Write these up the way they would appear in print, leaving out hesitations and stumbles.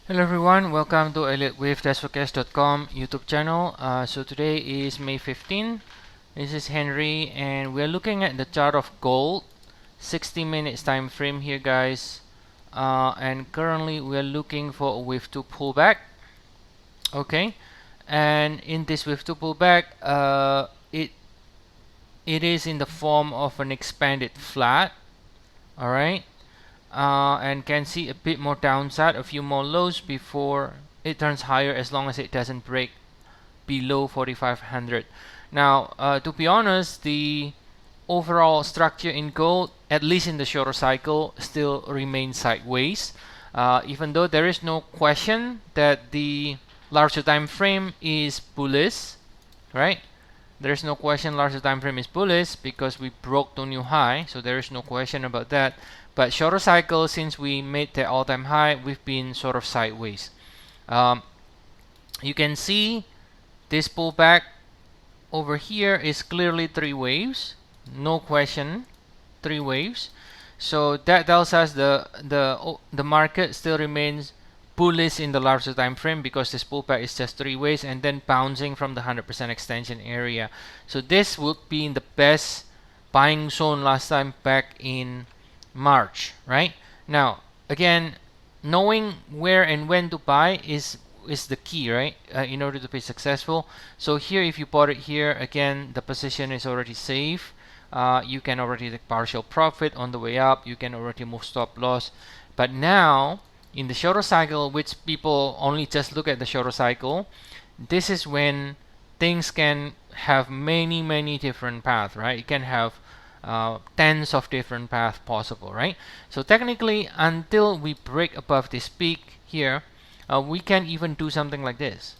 Hello everyone, welcome to Elliottwave.com YouTube channel. So today is May 15. This is Henry and we're looking at the chart of gold, 60 minutes time frame here guys. And currently we're looking for a wave 2 pullback. Okay, and in this wave 2 pullback, it is in the form of an expanded flat. Alright. And can see a bit more downside, a few more lows before it turns higher, as long as it doesn't break below 4500. Now to be honest, the overall structure in gold, at least in the shorter cycle, still remains sideways, even though there is no question that the larger time frame is bullish, right? There's no question larger time frame is bullish because we broke the new high, so there is no question about that. But shorter cycle, since we made the all-time high, we've been sort of sideways. You can see this pullback over here is clearly 3 waves, no question, 3 waves. So that tells us the market still remains bullish in the larger time frame because this pullback is just 3 waves and then bouncing from the 100% extension area. So this would be in the best buying zone last time back in March, right? Now again, knowing where and when to buy is the key, right? In order to be successful. So here, if you bought it here, again the position is already safe. You can already take partial profit on the way up. You can already move stop loss. But now in the shorter cycle, which people only just look at the shorter cycle, this is when things can have many different paths, right? It can have tens of different paths possible, right? So technically, until we break above this peak here, we can even do something like this.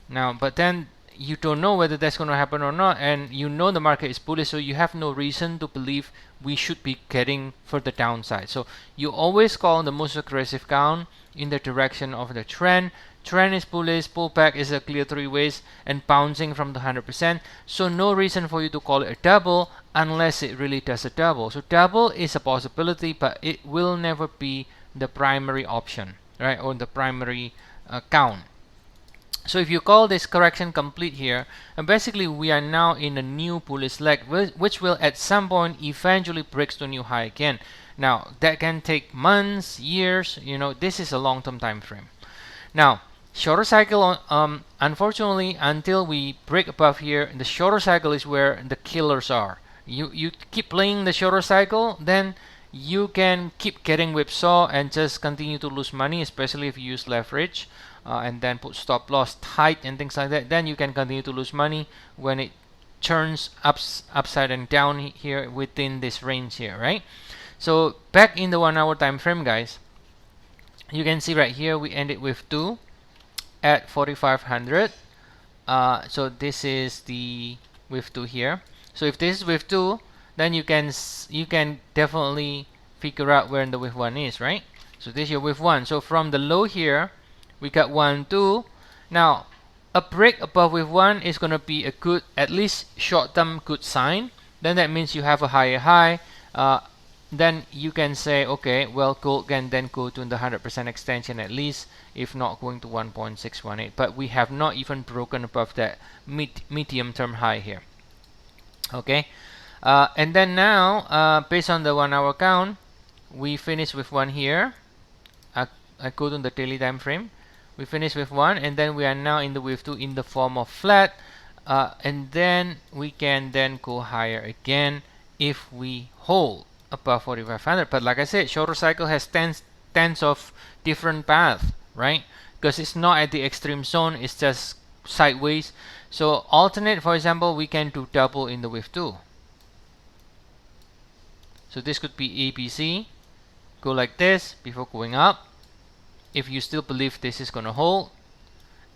Now, but then you don't know whether that's going to happen or not, and you know the market is bullish, so you have no reason to believe we should be getting further downside. So you always call the most aggressive count in the direction of the trend. Trend is bullish, pullback is a clear 3 ways and bouncing from the 100%. So no reason for you to call it a double unless it really does a double. So double is a possibility, but it will never be the primary option, right? Or the primary count. So if you call this correction complete here, and basically we are now in a new bullish leg, which will at some point eventually breaks to new high again. Now that can take months, years, you know, this is a long-term time frame. Now shorter cycle, unfortunately, until we break above here, the shorter cycle is where the killers are. You keep playing the shorter cycle, then you can keep getting whipsaw and just continue to lose money, especially if you use leverage. And then put stop loss tight and things like that, then you can continue to lose money when it turns upside and down here within this range here, right? So back in the 1 hour time frame, guys, you can see right here we ended with 2 at 4500. So this is the with 2 here. So if this is with 2, then you can definitely figure out where the with 1 is, right? So this is your with 1. So from the low here, we got 1, 2. Now a break above with 1 is going to be a good, at least short-term good sign. Then that means you have a higher high. Then you can say, okay, well, gold can then go to the 100% extension at least, if not going to 1.618. But we have not even broken above that medium-term high here. Okay, and then now based on the 1 hour count, we finish with 1 here. I go to the daily time frame. We finish with 1, and then we are now in the wave 2 in the form of flat, and then we can then go higher again if we hold above 4500. But like I said, shorter cycle has tens of different paths, right? Because it's not at the extreme zone, it's just sideways. So alternate, for example, we can do double in the wave 2. So this could be ABC, go like this before going up, if you still believe this is going to hold.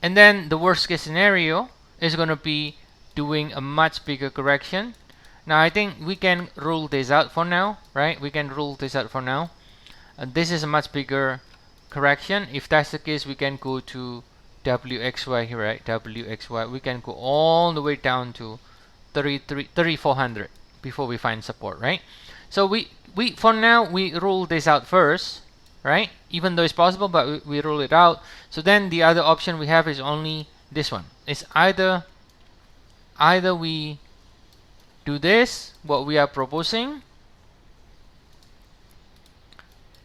And then the worst case scenario is going to be doing a much bigger correction. Now I think we can rule this out for now, right? We can rule this out for now. This is a much bigger correction. If that's the case, we can go to WXY here, right? WXY, we can go all the way down to 3400 before we find support, right? So we for now we rule this out first. right? Even though it's possible, but we rule it out. So then the other option we have is only this one. It's either we do this, what we are proposing,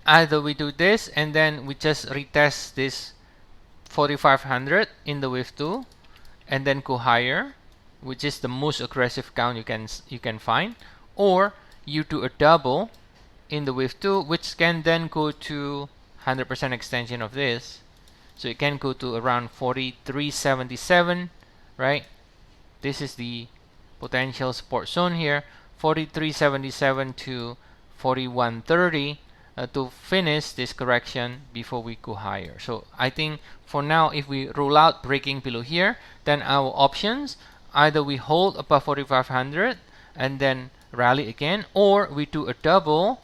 either we do this and then we just retest this 4500 in the wave 2 and then go higher, which is the most aggressive count you can find, or you do a double in the wave 2, which can then go to 100% extension of this, so it can go to around 4377, right? This is the potential support zone here, 4377 to 4130 to finish this correction before we go higher. So I think for now, if we rule out breaking below here, then our options, either we hold above 4500 and then rally again, or we do a double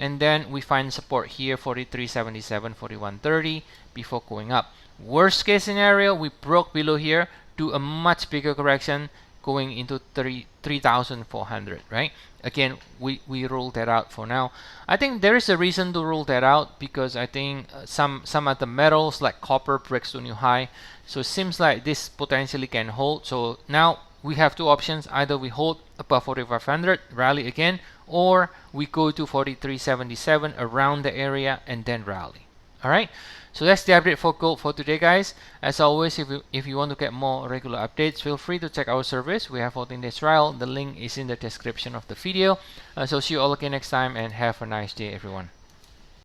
and then we find support here, 4377, 4130 before going up. Worst case scenario, we broke below here, do a much bigger correction going into 3,400, right? Again, we ruled that out for now. I think there is a reason to rule that out, because I think some of the metals like copper breaks to new high, so it seems like this potentially can hold. So now we have two options: either we hold above 4500, rally again, or we go to 4377 around the area and then rally. All right, so that's the update for gold for today, guys. As always, if you want to get more regular updates, feel free to check our service. We have 14-day trial. The link is in the description of the video. So see you all again next time, and have a nice day, everyone.